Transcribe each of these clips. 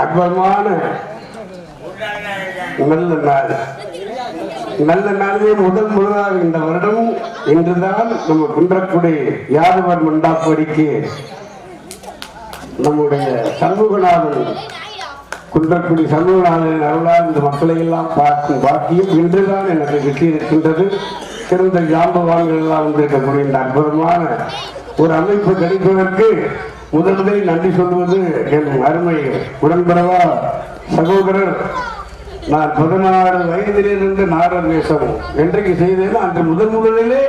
அற்புதமான நல்ல நாளே முதலாக இந்த வருடம் இன்றுதான் நம்ம குன்றக்குடி யாதவர் மண்டாப்படிக்கு நம்முடைய சண்முகநாதன் குன்றக்குடி சண்முகநாதன் அருளால் இந்த மக்களை எல்லாம் பார்க்கும் பாக்கியம் இன்றுதான் எனக்கு கிட்டியிருக்கின்றது. சிறந்த ஜாம்பவான்கள் எல்லாம் வந்திருக்கக்கூடிய இந்த அற்புதமான ஒரு அமைப்பு கிடைப்பதற்கு முதலில் நன்றி சொல்வது என் அருமை உடன்படவா சகோதரர். நான் 16 வயதிலிருந்து நாடர் வேஷம் என்றைக்கு செய்தேன் அன்று முதலிலே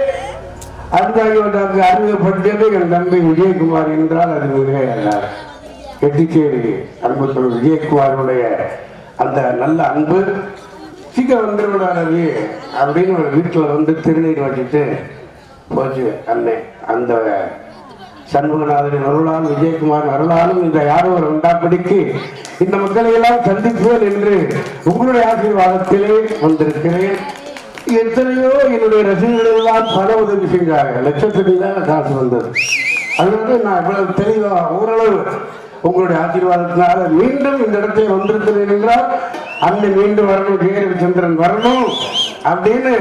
அருந்தாங்கி அறிமுகப்படுத்தியது என் தம்பி விஜயகுமார் என்றால் அது மிக கெட்டிச்சேரி அன்பு சொல் விஜயகுமாருடைய அந்த நல்ல அன்பு சீக்கிரம் வந்துவிடாது அப்படின்னு ஒரு வீட்டில் வந்து திருநீர் வச்சுட்டு போச்சு அன்னை. அந்த சண்முகநாதனின் அருளால் விஜயகுமார் அருளாலும் இந்த யாரோ ஒரு உண்டாப்படிக்கு இந்த மக்களை எல்லாம் சந்திப்பேன் என்று உங்களுடைய ஆசீர்வாதத்திலே வந்திருக்கிறேன். எத்தனையோ என்னுடைய ரசிகர்கள் எல்லாம் பல உதவி செஞ்சாங்க. லட்சத்துக்கு தான் காசு வந்தது. அது வந்து நான் இவ்வளவு தெளிவா ஓரளவு உங்களுடைய ஆசீர்வாதத்தினால மீண்டும் இந்த இடத்தை வந்திருக்கிறேன் என்றால் அன்னை மீண்டும் வரணும், கேரவி சந்திரன் வரணும் அப்படின்னு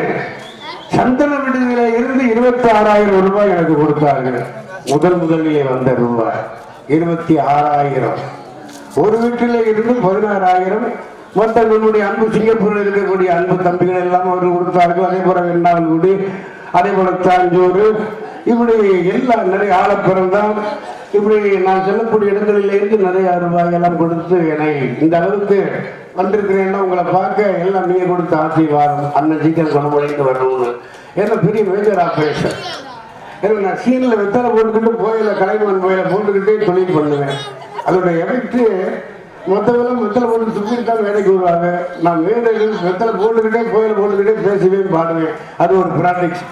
சந்திரன விடுதியில இருந்து 26,000 ரூபாய் எனக்கு கொடுத்தார்கள். முதலிலே வந்த ரூபாய் 26,000. ஒரு வீட்டிலே இருந்து 16,000. மற்ற நம்முடைய அன்பு சிங்கப்பூரில் இருக்கக்கூடிய அன்பு தம்பிகள் எல்லாம் அவர்கள் கொடுத்தார்கள். அதே போல வெண்ணாவல்குடி, அதே போல தாஞ்சூர், இப்படி எல்லாம் நிறைய ஆழப்பிறந்தான். இப்படி நான் செல்லக்கூடிய இடங்களில் இருந்து நிறைய ரூபாய் எல்லாம் கொடுத்து என்னை இந்த அளவுக்கு வந்திருக்கிறேன்னா உங்களை பார்க்க எல்லாம் நீங்க கொடுத்த ஆசீர்வாதம். அண்ணன் சீக்கிரம் குணமடைந்து வரணும்னு ஏன்னா பெரிய மேஜர் ஆப்ரேஷன். ஏன்னா நான் சீனில் வெத்தலை போட்டுக்கிட்டு போயில கலைமன் போயில போட்டுக்கிட்டே தொழில் பண்ணுவேன். அதோட எஃபெக்ட் மொத்தமெல்லாம் வெத்தலை போட்டு சுற்றிட்டாலும் வேலைக்கு வருவாங்க. நான் மேடையில் வெத்தலை போட்டுக்கிட்டே கோயிலை போட்டுக்கிட்டே பேசுவேன், பாடுவேன். அது ஒரு ப்ராக்டிக்ஸ்.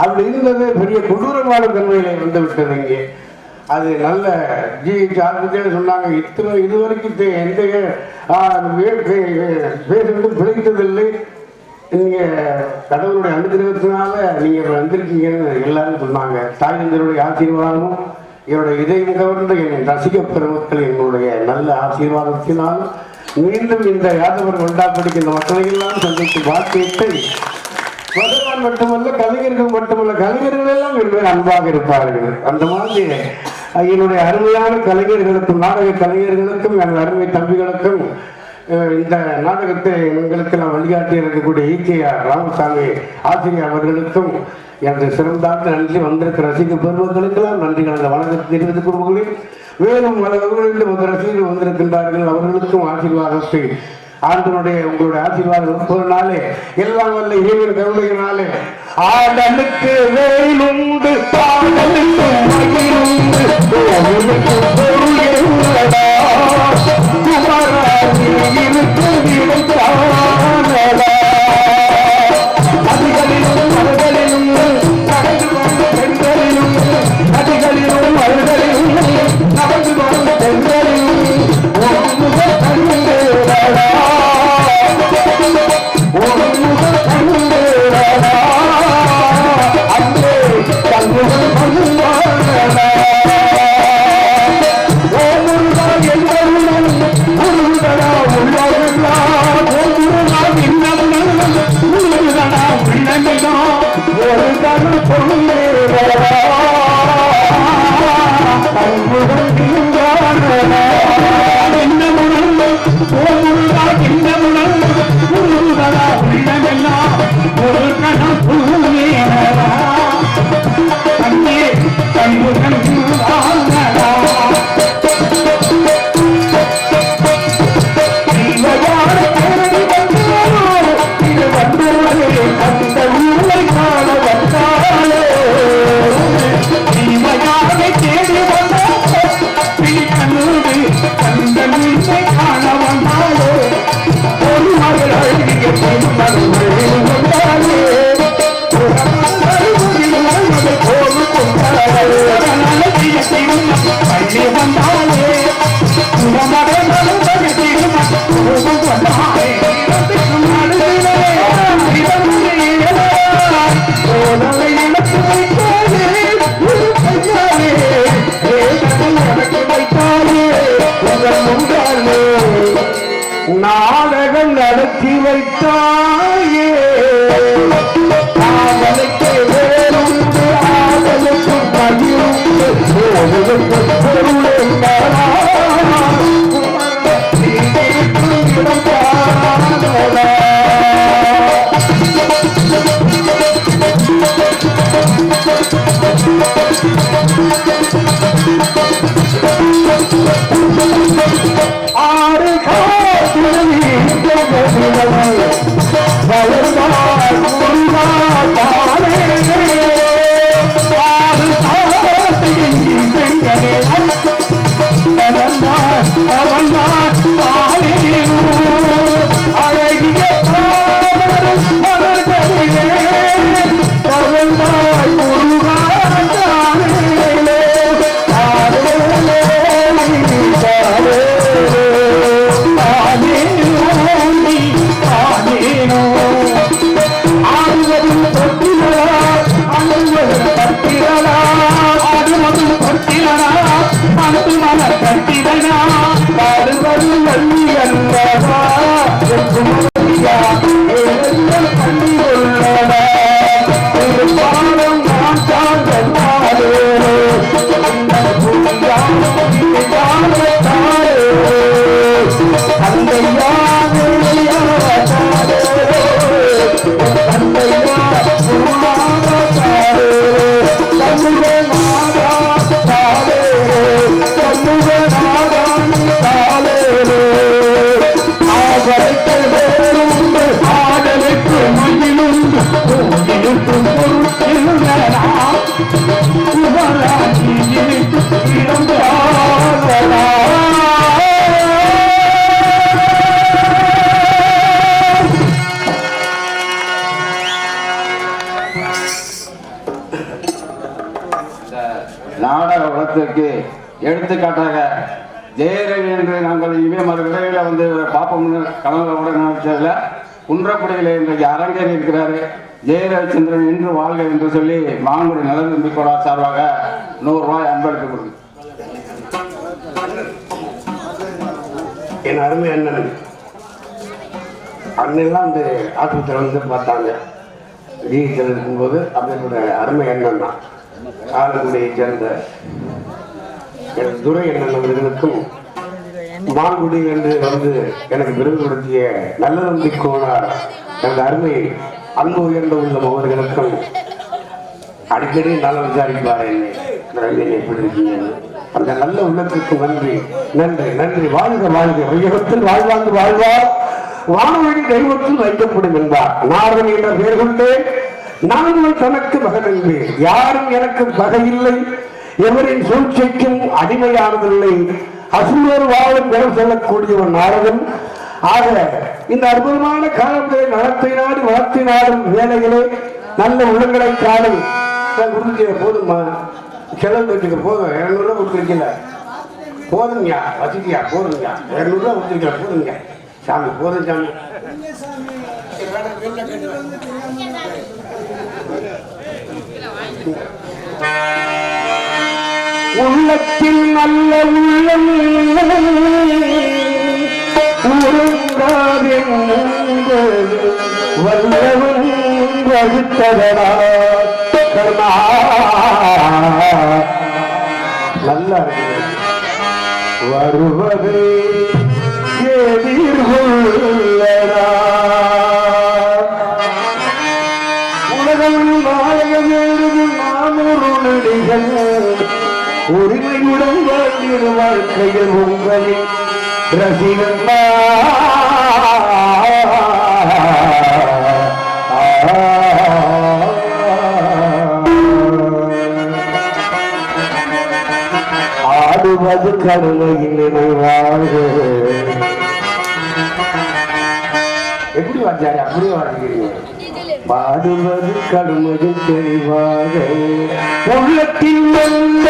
அப்படி இருந்தது பெரிய கொடூரமான தன்மையில வந்து விட்டது. இங்கே அது நல்ல ஜிஹெச் சொன்னாங்க. இது வரைக்கும் எந்த பேசுறதும் பிழைத்ததில்லை. நீங்க கடவுளுடைய அனுகிரகத்தினால நீங்க வந்திருக்கீங்கன்னு எல்லாரும் சொன்னாங்க. தாய்ந்தருடைய ஆசீர்வாதமும் என்னுடைய இதயம் கவர்ந்த என் ரசிக பெருமக்கள் என்னுடைய நல்ல ஆசீர்வாதத்தினால் மீண்டும் இந்த யாதவர் கொண்டாப்படுகின்ற மக்களை எல்லாம் சந்தித்து வாக்கியத்தை பகவான் மட்டுமல்ல, கலைஞர்கள் மட்டுமல்ல, கலைஞர்கள் எல்லாம் என்னுடைய அன்பாக இருப்பார்கள். அந்த மாதிரி என்னுடைய அருமையான கலைஞர்களுக்கும் நாடக கலைஞர்களுக்கும் என் அருமை தம்பிகளுக்கும் இந்த நாடகத்தை எங்களுக்கு நான் வழிகாட்டி இருக்கக்கூடிய ஈகேஆர் ராமசாமி ஆசிரியர் அவர்களுக்கும் எனது சிறந்தாண்டு நன்றி. வந்திருக்கிற ரசிக பெருமக்களுக்கெல்லாம் நன்றிகள் அந்த வணக்கத்தை தெரிவித்துக் கொள்கிறேன். மேலும் பல ரசிகர்கள் வந்திருக்கின்றார்கள், அவர்களுக்கும் ஆசீர்வாதத்தை ஆண்டனுடைய உங்களுடைய ஆசீர்வாதம் இருப்பதனாலே எல்லாம் வல்ல இறைவன் கருணையினாலே ஆடலுக்கு வேலுண்டு பாடலுக்கு மகிழுண்டு உள்ளடா குமராணி இருக்கிறதா அதிகளிலும் மலர்களிலும் நடந்து கொண்ட பெண்களிலும் அதிகளிலும் மலர்களிலும் நடந்து கொண்ட பெண்களிலும் நாடகம் நடத்தி வைத்தாயே ஆவலுக்கு வேலுண்டு ஆவலுக்கு பகிர்ந்து பொருளை நாடக உலகத்திற்கு எடுத்துக்காட்டாக ஜெயரவி என்று நாங்கள் இனிமே மறு விரைவில் வந்து பார்ப்போம்னு கனவுல கூட நினைச்சதில்ல. குன்றக்குடியில் இன்றைக்கு அரங்கேறி இருக்கிறாரு ஜெயரவிச்சந்திரன் என்று வாழ்க என்று சொல்லி மாங்குடி நலன் நம்பிக்கோடா சார்பாக 100 ரூபாய் அன்பளிப்பு கொடுங்க. என் அருமை அண்ணன் அண்ணெல்லாம் அந்த ஆஸ்பத்திரி வந்து பார்த்தாங்க. ஜிஹெச்சில் இருக்கும்போது அப்படியோட அருமை அண்ணன் தான். ஆலங்குடியை சேர்ந்த துரை அண்ணன் அவர்களுக்கும் மாங்குடி என்று வந்து எனக்கு விருது கொடுத்திய நல்ல நம்பிக்கோனார் எனது அருமை அன்பு உயர்ந்த உள்ளம் அவர்களுக்கும் அடிக்கடி நல்லா விசாரிப்பார். என்னை எப்படி இருக்கீங்க? அந்த நல்ல உள்ளத்திற்கு நன்றி நன்றி நன்றி. வாழ்க வாழ்க, வையகத்தில் வாழ்வாங்கு வாழ்வார், வானவழி தெய்வத்தில் வைக்கப்படும் என்பார். நாரதன் என்ற பெயர் கொண்டே நாங்கள் தனக்கு மகன் என்பேன். யாரும் எனக்கு பகையில்லை, எவரின் சூழ்ச்சிக்கும் அடிமையானதில்லை, அசுரர் வாழும் பெற சொல்லக்கூடிய ஒரு நாரதன். ஆக இந்த அற்புதமான காலத்திலே நலத்தை நாடு வளர்த்தி நாடும் வேலைகளே நல்ல உள்ளங்களை காணும். போதுமா செலவு வச்சுக்க போதும், 200 ரூபா கொடுத்துருக்கீங்க போதுங்க, வசதியா போதுங்க, 200 ரூபா கொடுத்துருக்கீங்க போதுங்க சாமி, போதும் சாமி. உள்ளத்தில் நல்ல உள்ளம் வல்லவன் வகுத்ததனா நல்ல வருவதை எதிர்கொள்ளடா. உலகம் நாளைய வேறு நானூறு நடிகள் உரிமையுடன் வாழ்ந்திரு வாழ்க்கையில் உங்களின் ரசிகன் ஆடுவது கருணையில் நினைவாக. எப்படி வாத்தியாரு அப்படியே வாசிக்கிறீங்க? பாடுவது கடுமையில் தெளிவாக உள்ளத்தில் வந்த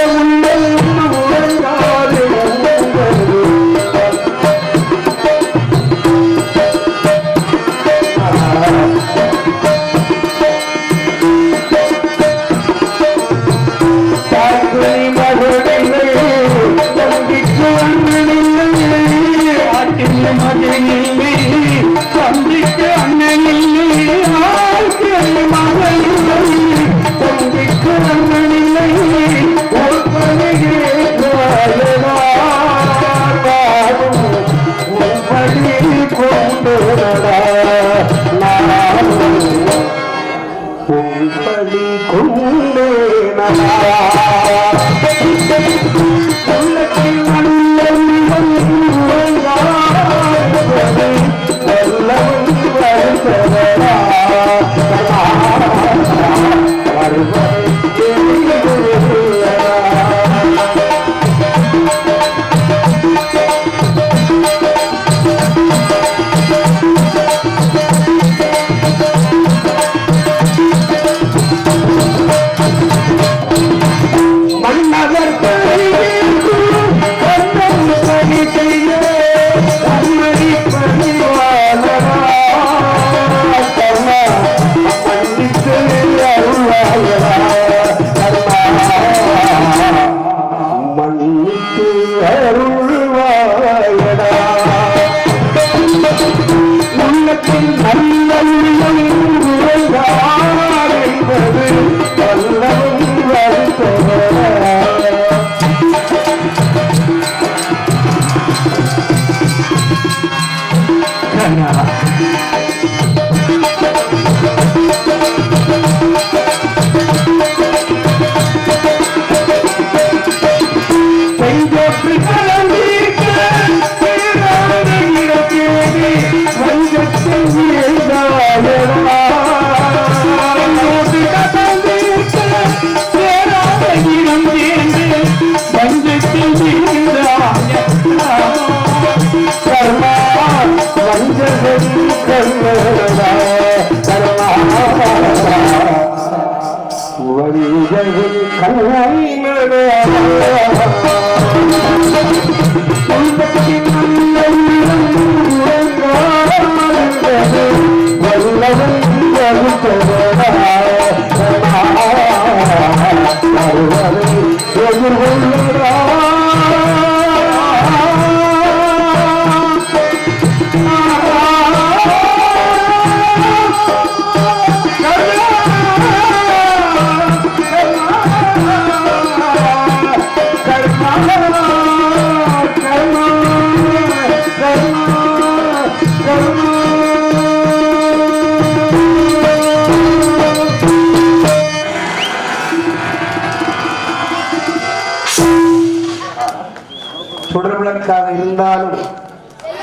எதற்காக இருந்தாலும்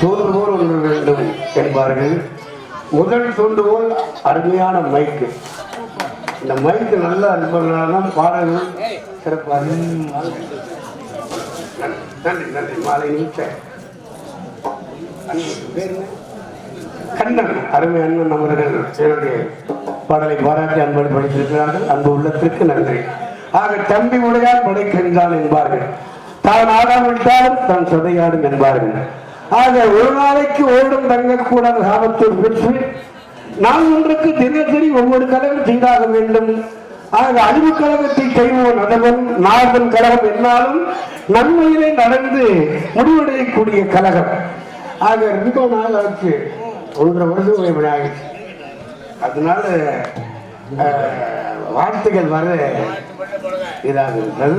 தூண்டுகோல் ஒன்று வேண்டும் என்பார்கள். முதல் தூண்டுகோல் அருமையான மைக்கு. இந்த மைக்கு நல்ல அனுபவம் பாடல்கள் சிறப்பாக. நன்றி நன்றி. மாலை நிமிஷம் கண்ணன் அருமை அண்ணன் அவர்கள் என்னுடைய பாடலை பாராட்டி அன்போடு படித்திருக்கிறார்கள். அன்பு உள்ளத்திற்கு நன்றி. ஆக தம்பி உடையால் படைக்கின்றான் என்பார்கள். தான் ஆடாவிட்டாலும் தான் சதையாடும் என்பார்கள். ஆக ஒரு நாளைக்கு ஓடும் தங்கக்கூடாத சாபத்தை பெற்று நான் ஒன்றுக்கு தினசரி ஒவ்வொரு கலகம் செய்தாக வேண்டும். ஆக அழிவு கழகத்தை செய்வோம் நதவன் நாதன் கழகம் என்னாலும் நன்மையிலே நடந்து முடிவடையக்கூடிய கழகம். ஆக 2 நாள் ஆச்சு, 1.5 வருஷம் ஆகிடுச்சு. அதனால வார்த்தைகள் வர இதாக இருந்தது.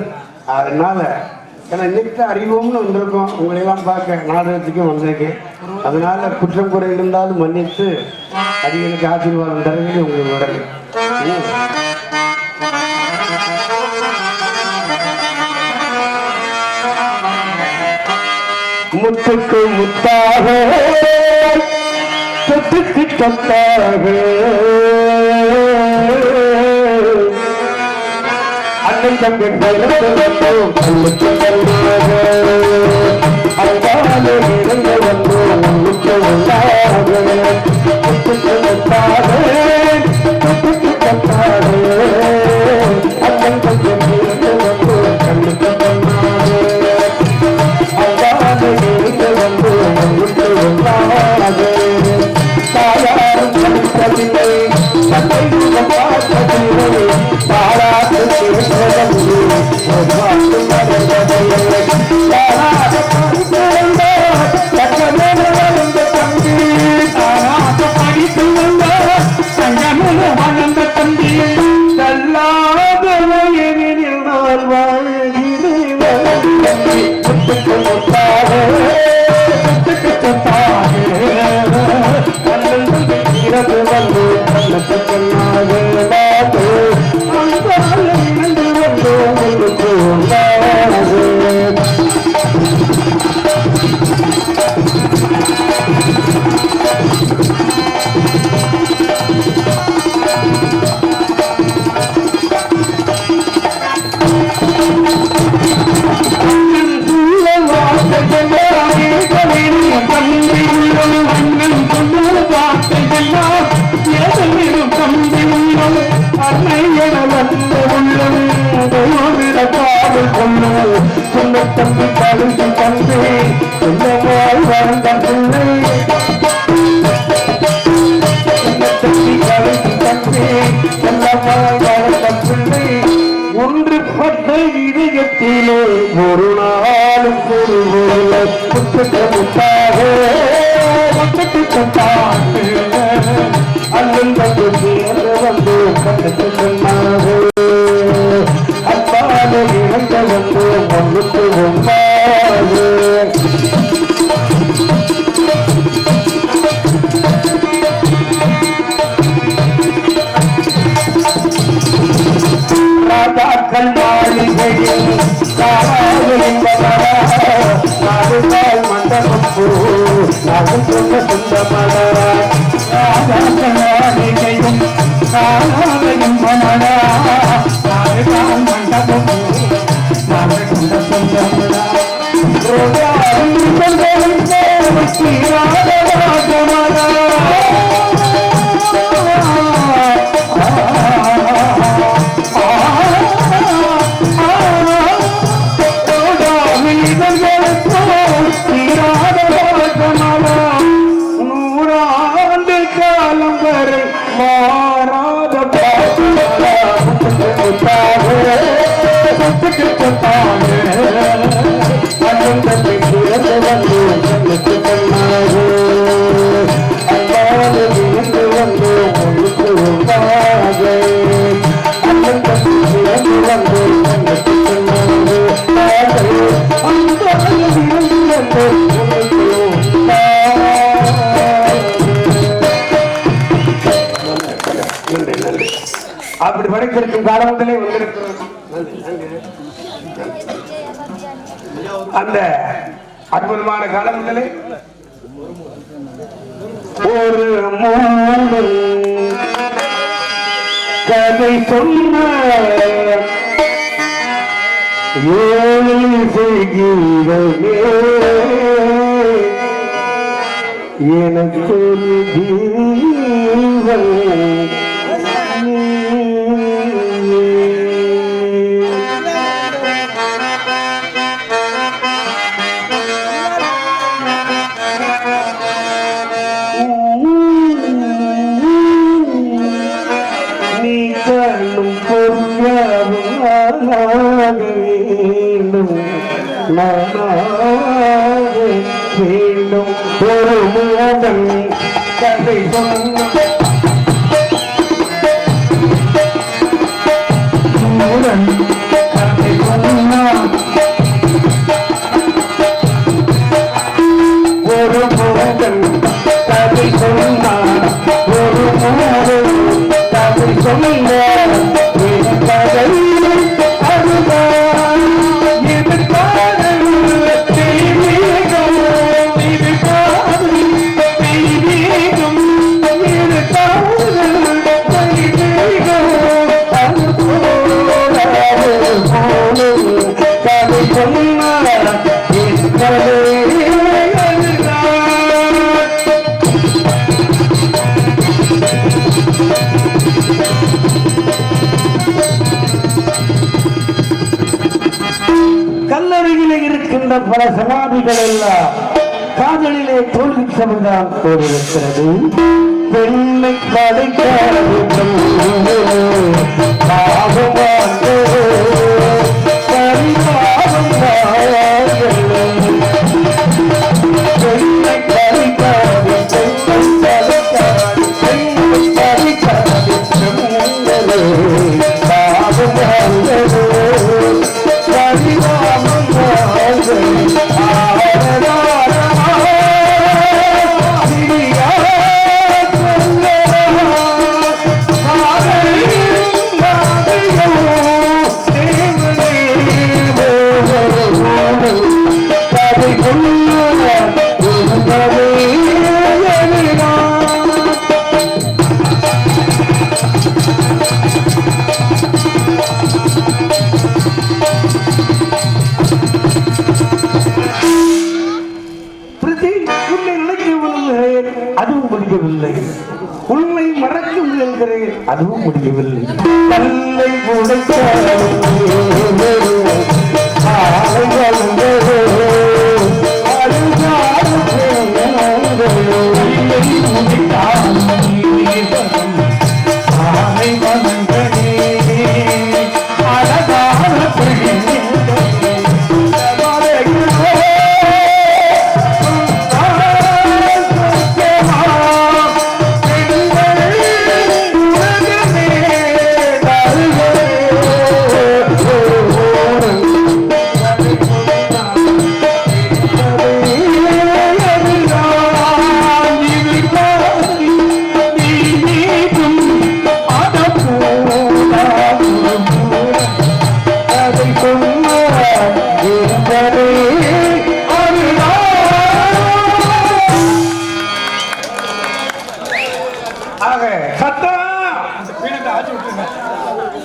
அதனால ஏன்னா இன்னைக்கு அறிவோம்னு வந்திருக்கோம், உங்களையெல்லாம் பார்க்க நாடகத்துக்கும் வந்திருக்கேன். அதனால குற்றம் குறை இருந்தாலும் மன்னித்து அது எனக்கு ஆசீர்வாதம் தருவது உங்களோட. முத்துக்கு முத்தாக சொத்துக்கு சொத்தாக அண்ணன் தம்பி அங்காலே இருந்து வந்தோம் முத்து ஒன்றாக முத்துக்கு முத்தாக சொத்துக்கு சொத்தாக அண்ணன் தம்பி இருந்து வந்தோம் கண்ணுக்கு சொன்னாக அங்காலே இருந்து வந்தோம் முத்து ஒன்றாக தாயாரும் படித்ததில்லை தந்தை பார்த்ததில்லை பாராட்டு தம்பி கழுதி தம்பி என்னவாய் வாழ்ந்த பிள்ளை தம்பி கழுதி தம்பி என்னவாய் வாழ்ந்த பிள்ளை ஒன்றுபட்ட இதயத்திலே ஒரு நாளும் பொருள் முத்துக்கு முத்தாக முத்துக்கு சொத்தாக அண்ணன் தம்பி சேர்ந்து வந்து கண்ணுக்கு சொன்னாக அப்பாலே இழந்த வந்து ஒன்றுக்கு ஒன்றாக ராஜாக்கள் மாளிகையில் நாடுகால் மண்டபம் பூ நாடும் சொன்ன சொந்தமடா ராஜாக்கள் மாளிகையும் காலையும் மனடா நாடுகால் மண்டபம் பூ நாடு கொண்ட சொந்தமடா நூறாண்டு காலம் வரை மாறாத அப்படி படைத்திருக்கும் காலத்திலே வந்திருக்கிறோம். அந்த அற்புதமான காலங்களிலே ஒரு மூணு கதை சொன்ன செய்கிறே எனக்கு ஜீவன் நீ கண்ணும் பொருளாக வேண்டும் வேண்டும் ஒரு மூடன் கதை சொன்ன மூடன் கதை சொன்னான் ஒரு மூடன் கதை சொன்னான் ஒரு மூடன் கதை சொன்ன கதை அதுதான் இது காதல் தெய்வீகம் இது காதல் தெய்வீகம் இது காதல் தெய்வீகம் அது போல கதை சொன்னார் என் கதை கல்லறையிலே இருக்கின்ற பல சமாதிகள் எல்லாம் காதலிலே தோல்வி சமுதாயம் போயிருக்கிறது. பெண்ணை அதுவும் முடியவில்லை. உண்மை மறக்க முயல்கிறேன், அதுவும் முடியவில்லை. கல்லை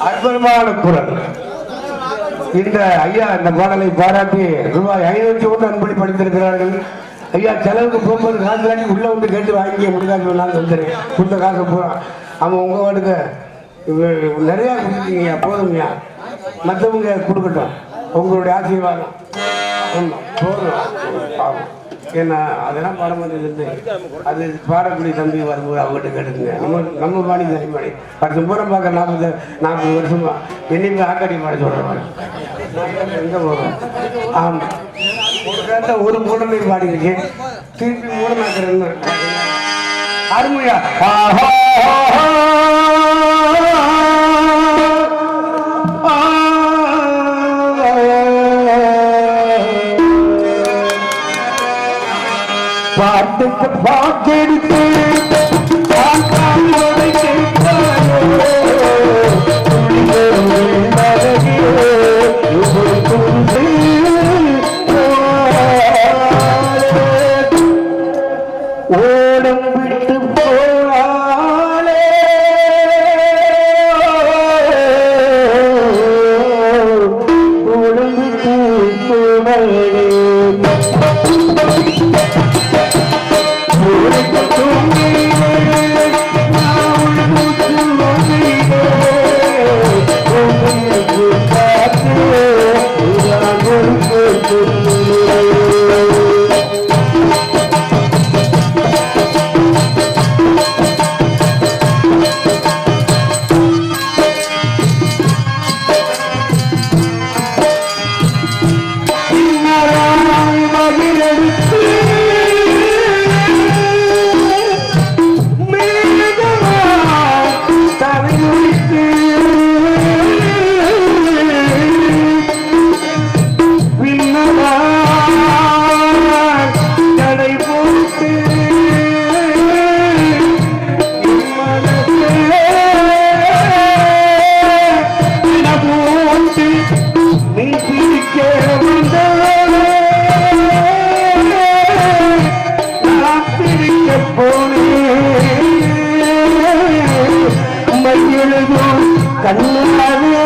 அற்புதமான குரல். இந்த ஐயா இந்த பாடலை பாராட்டி ரூபாய் 500 கொண்டு அன்பளி படித்திருக்கிறார்கள். ஐயா செலவுக்கு போகும்போது காசு காட்டி உள்ள வந்து கேட்டு வாங்கி முடிக்காது வேணாலும் வந்துடுறேன். கொடுத்த காசு போகிறான் அவன் உங்க வாட்டுக்கு நிறையா கொடுத்துருக்கீங்க, போதுங்கய்யா. மற்றவங்க கொடுக்கட்டும், உங்களுடைய ஆசீர்வாதம் போதும். ஏன்னா அதெல்லாம் பாட மாட்டேங்குது. அது பாடக்கூடிய தம்பி வரும்போது அவங்ககிட்ட கேட்டுங்க. நம்ம பாடி தனி பாடி 10 பூரம் பார்க்க 40 வருஷமா என்னைக்கு ஆக்காடி பாட சொல்கிறேன். எங்கே போகிறேன்? ஆமாம், ஒரு மூடனை பாடியிருக்கேன், திருப்பி மூடனாக்குறேன்னு அருமையா. பாட்டுக்கு பாட்டெடுத்து கண்ணாவே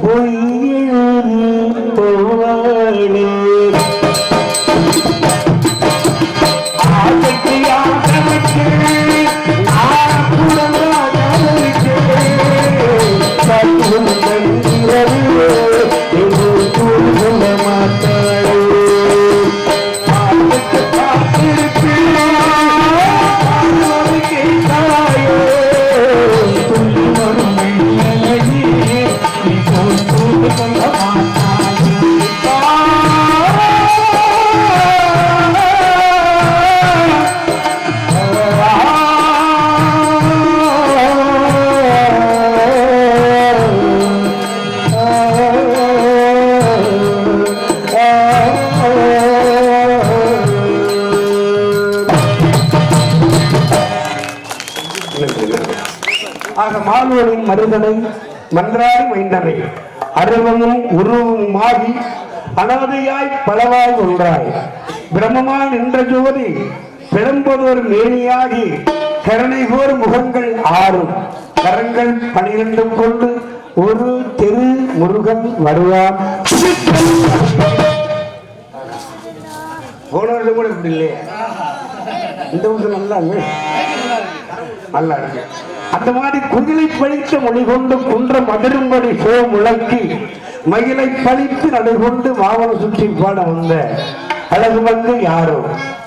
பொய்யில் போவானே ஆசைக்கு ஆசைக்கு நான் குழந்தைக்கு சத்தும் தந்திரவே எங்கள் சொல்ல மாட்டாளே ஆசைக்கு காத்திருக்கு கேட்டாயோ சொல்லி வரும் நீ போல் சொல்ல மாட்டாயே ஆக மால்வனின் மருதனை மன்றாடி மைந்தனை அருவமும் உருவமுமாகி அனாதையாய் பலவாய் ஒன்றாய் பிரம்மமாய் நின்ற ஜோதி பெரும்பதொரு மேனியாகி கருணை போர் முகங்கள் 6 கரங்கள் 12 கொண்டு ஒரு தெரு முருகன் வருவான். போன வருடம் கூட இப்படி இல்லையே, இந்த வருஷம் நல்லா நல்லா இருக்கு. அந்த மாதிரி குதிரை பழித்த மொழி கொண்டு குன்ற மதுரும்படி சோ முழக்கி மகிழை பழித்து நடுகொண்டு மாவன சுற்றி பாட வந்த அழகு வந்து யாரோ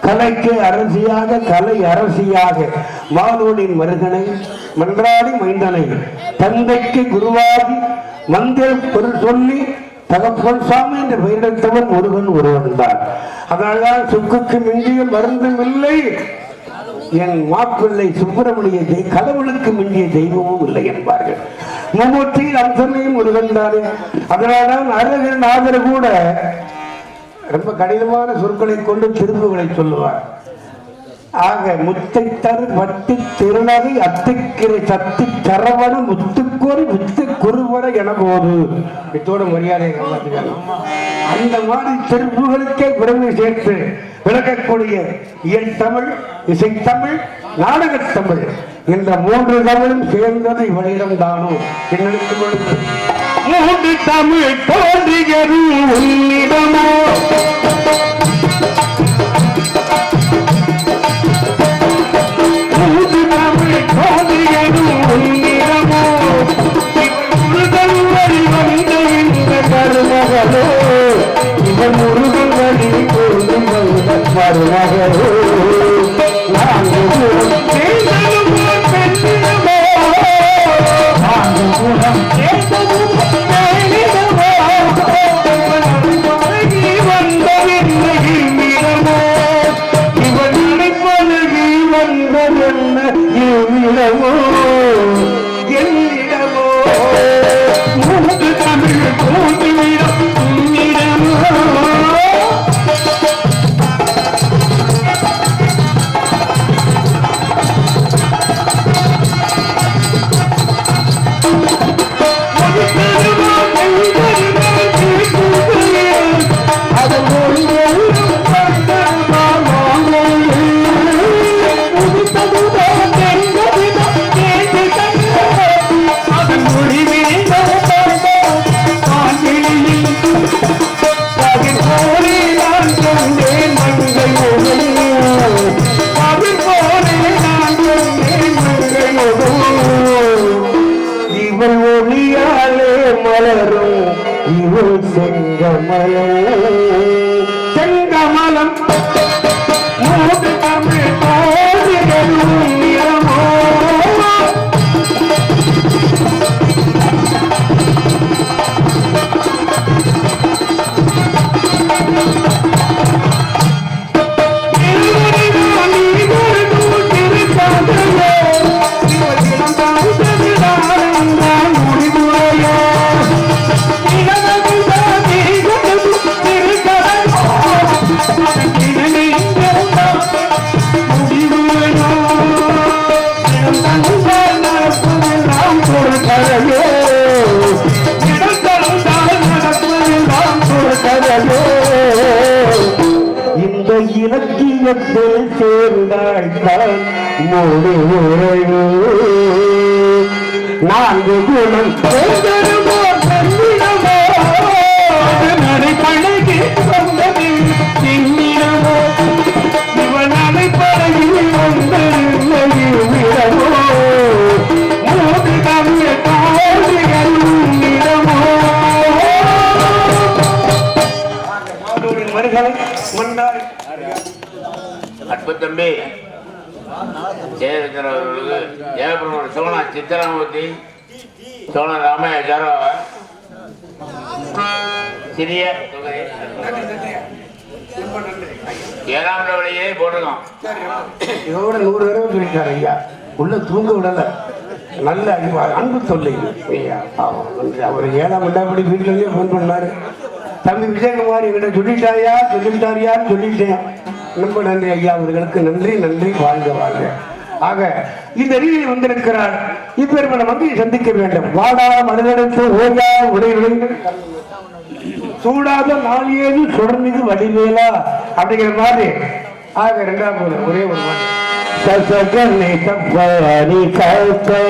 கலைக்கு அரசியாக கலை அரசியாக மாலோனின் மருகனை மன்றாடி மைந்தனை தந்தைக்கு குருவாகி மந்திர பொருள் சொல்லி தகப்பன் சாமி என்ற பெயரிடத்தவன் முருகன் ஒருவன் தான். அதனால்தான் சுக்குக்கு மிஞ்சிய மருந்தும் இல்லை, என் மாப்பிள்ளை சுப்பிரமணிய கடவுளுக்கு மிஞ்சிய தெய்வமும் இல்லை என்பார்கள். மும்மூர்த்தியில் அம்சமையும் முருகன் தானே. அதனால்தான் அழகன் ஆதரவு கூட ரொம்ப கடினமான சொற்களை கொண்டு திருப்புகளை சொல்லுவார். ஆக முத்தை தரு வட்டி திருநகை அத்திக்கிரை சத்தி சரவண முத்துக்கோரி முத்து குருவர என போது இத்தோட மரியாதையை காப்பாற்றுகிறார். அந்த மாதிரி திருப்புகளுக்கே பெருமை சேர்த்து விளக்கக்கூடிய இயல் தமிழ், இசைத்தமிழ், நாடகத்தமிழ் என்ற 3 தமிழும் சேர்ந்தது இவனிடம் தானோ என்னெடுத்து பொழுது 3 தமிழ் தோன்றியது உன்னிடமோ இவன் முருகன் வழி மருமகளோ இவன் நினைப்பழகி வந்ததென்ன என்னிடமோ என்னிடமோ 3 தமிழ் தோன்றிவிடும் உன்னிடமோ செங்கமலம் 3 தமிழ் தோன்றியது நிறமோ Thank you. இலக்கியத்தில் சேர்ந்தாய்த்தான் மூடு உறைவு நான்கு குணம் பழகி வந்தது சின்னிடமோ இவன் அனைப்பழகி வந்தது மூன்று தமிழ் காடுகள் இடமோ மறுகளை மன்னார் அன்பு தம்பி ஜெயசந்திரவர்களுக்கு ஜெயபிரமன் சோழ சித்திராமூர்த்தி சோழ ராமேஸ்வர சிறிய தொகை 7ஆம் வழியே போட்டுருக்கோம். இதோட 100 தடவை சொல்லிட்டார் ஐயா. உள்ள தூங்க விடல. நல்ல அன்பு தொல்லை ஐயா. அவர் 7ஆம் படி வீட்டுல இருந்தே போன் பண்ணாரு. தம்பி விஜயகுமார் என்கிட்ட சொல்லிட்டாரியான்னு சொல்லிட்டேன். ரொம்ப நன்றி ஐயா, அவர்களுக்கு நன்றி நன்றி, வாழ்க வாழ்க. ஆக இந்த ரீதியில் வந்திருக்கிறார். இப்பேற்பட்ட மந்தியை சந்திக்க வேண்டும். வாடா மனிதனுக்கு ஓயா உடைகள் சூடாத நாள் ஏது சுடர்மிகு வடிவேலா அப்படிங்கிற மாதிரி. ஆக 2ஆம் ஒரே ஒரு மாதிரி சசகனை சப்பாரி சமகனை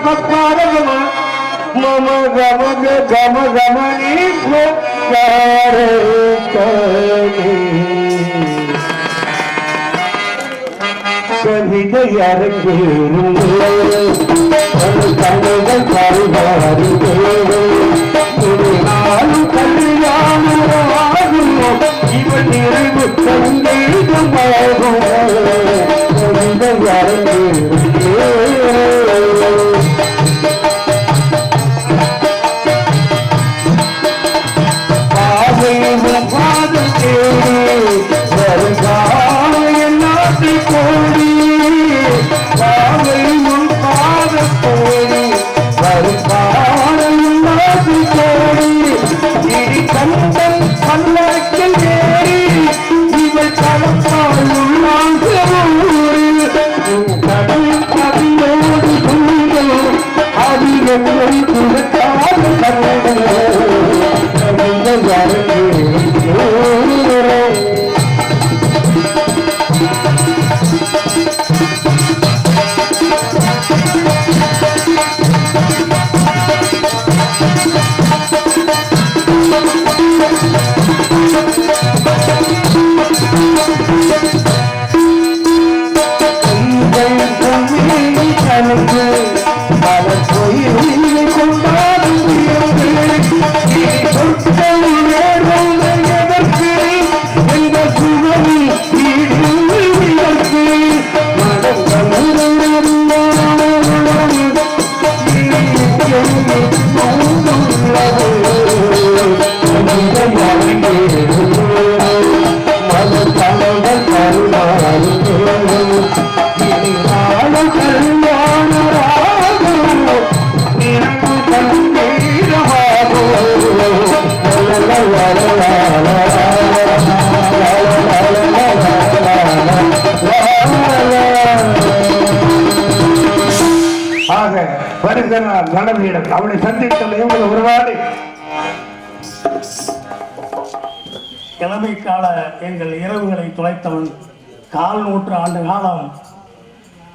சப்பாரி மம கம கம கமனி கவிதை அரங்கேறும் கலைகள் பாரிவாரி கல்யாணமாகும் இவன் நிறைவு சங்கீதமாகும் கவிதை அரங்கேறும் வருகிறார் மனைவியிடம். அவளை சந்தித்த ஒருவாறு கிழமை கால எங்கள் இரவுகளை துளைத்தவன், 400 ஆண்டு காலம்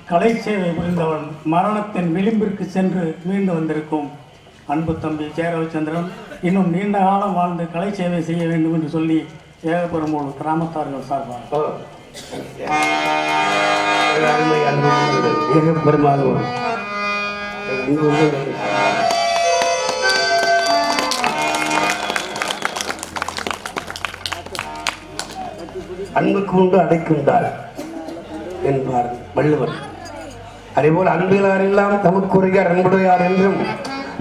கலை சேவை புரிந்தவன், மரணத்தின் விளிம்பிற்கு சென்று மீண்டு வந்திருக்கும் அன்பு தம்பி ஜெயரவிச்சந்திரன் இன்னும் நீண்ட காலம் வாழ்ந்து கலை சேவை செய்ய வேண்டும் என்று சொல்லி ஏகப்பெரும்போது கிராமத்தார்கள் சார்பாக அன்புக்கு உண்டு அடைக்குண்டார் என்பார் வள்ளுவர். அதேபோல் அன்பிலார் எல்லாம் தமக்குரையார் அன்புடையார் என்றும்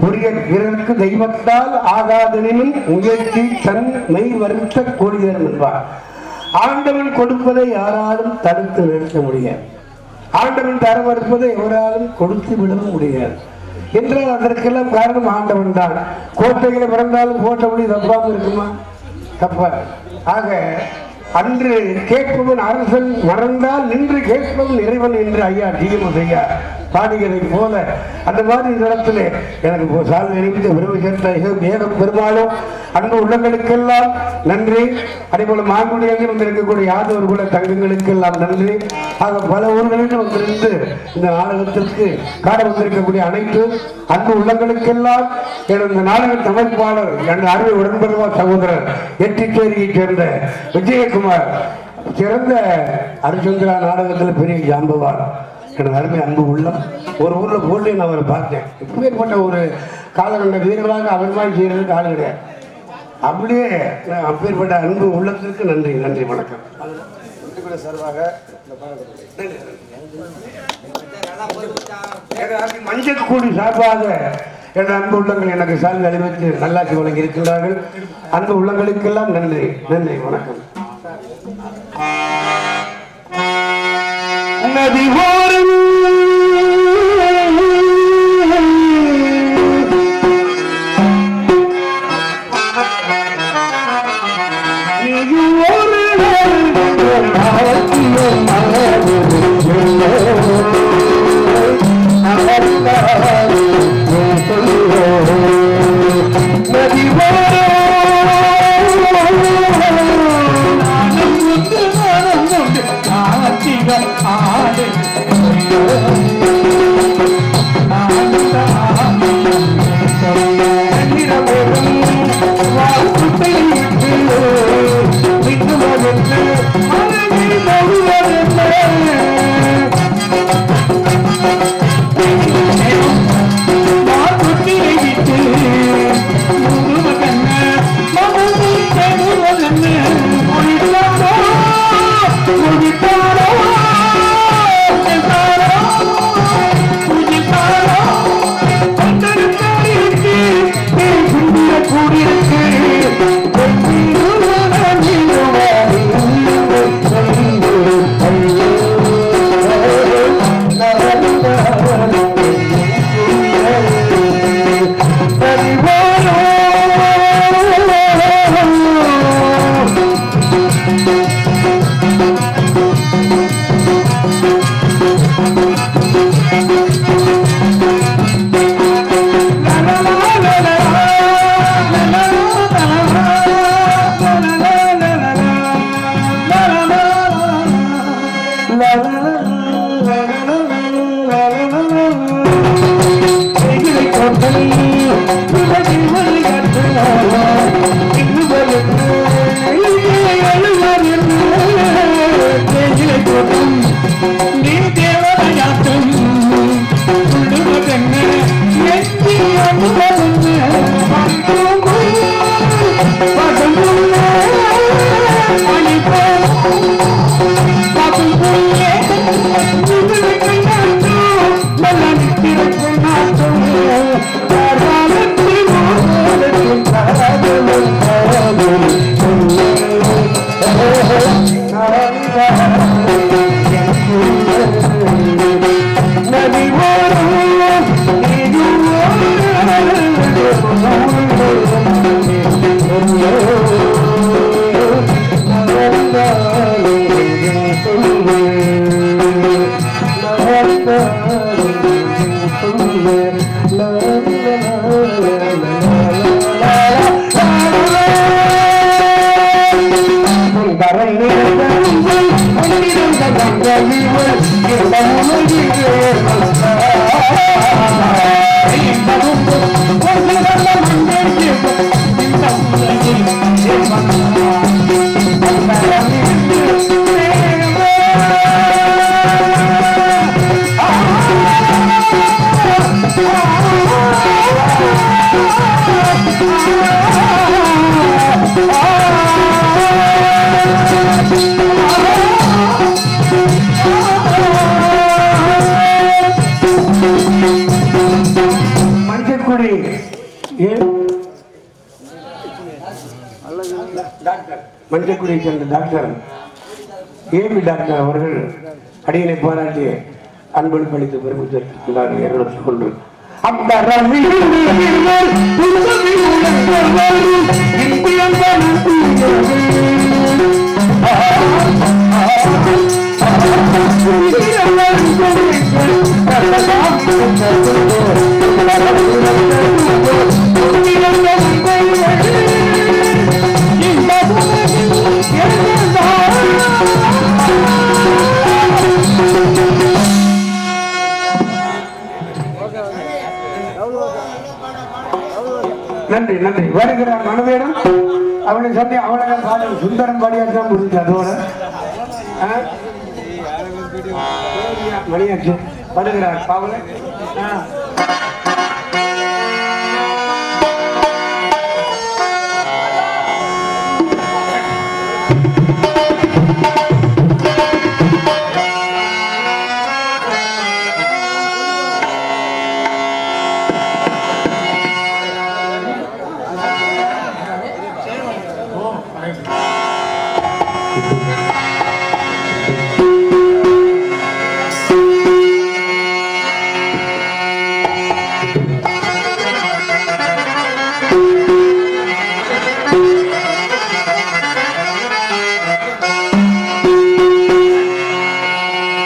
உரிய பிறருக்கு தெய்வத்தால் ஆகாதெனினும் முயற்சி தன் மெய் வருத்த கூடியர் என்பார். ஆண்டவன் கொடுப்பதை யாராலும் தடுத்து நிறுத்த முடியாது. ஆண்டவன் தர மறுப்பதை எவராலும் கொடுத்து விடவும் முடியாது. என்றால் அதற்கெல்லாம் காரணம் ஆண்டவன் தான். கோட்டைகளை பிறந்தாலும் கோட்டை முடி தப்பாமல் இருக்குமா? தப்பா. ஆக அன்று கேட்பவன் அரசன் மறந்தால் நின்று கேட்பவன் இறைவன் என்று ஐயா டிஎம்எஸ் ஐயா பாடுகிறதை போல அந்த மாதிரி இந்த இடத்துல எனக்கு சால் நினைவித்த விரும்பி சேர்த்த ஏகம் பெருமாளும் அன்பு உள்ளங்களுக்கெல்லாம் நன்றி. அதே போல மாங்குடியாக வந்திருக்கக்கூடிய யாதவர் கூட தங்கங்களுக்கெல்லாம் நன்றி. ஆக பல ஊர்களில் வந்திருந்து இந்த நாடகத்திற்கு காட வந்திருக்கக்கூடிய அனைத்து அன்பு உள்ளங்களுக்கெல்லாம் இந்த நாடக தமிழ்ப்பாளர் என் அருமை உடன்படுவா சகோதரர் எட்டிச்சேரியைச் சேர்ந்த விஜயகுமார் சிறந்த அரிச்சந்திரா நாடகத்தில் பெரிய ஜாம்பவார் எனது அருமை அன்பு உள்ளம். ஒரு ஊர்ல போட்டு நான் அவரை பார்த்தேன். இப்பேற்பட்ட ஒரு காலகண்ட வீரர்களாக அவர் மாதிரி செய்யறதுக்கு ஆள் கிடையாது. அப்படியே அப்பேற்பட்ட அன்பு உள்ளத்திற்கு நன்றி நன்றி வணக்கம். மஞ்சக்கூடி சார்பாக என் அன்பு உள்ளங்கள் எனக்கு சார்ந்து அறிவித்து நல்லாட்சி வழங்கி இருக்கின்றார்கள். அன்பு உள்ளங்களுக்கெல்லாம் நன்றி நன்றி வணக்கம். நதி ஓரம் மஞ்சக்குடியை சேர்ந்த டாக்டர் ஏபி டாக்டர் அவர்கள் அடியனை பாராட்டி அன்பளிப்பு அளித்து பெருமை சேர்த்திருக்கிறார்கள். கொண்டு அந்த நன்றி நன்றி. வருகிறார் மனவேடம். அவனை சொல்லி அவனை பாடல் சுந்தரம் பாடியார் தான் முடிஞ்சு அதோட மணியாச்சு வருகிறார் பாவலை.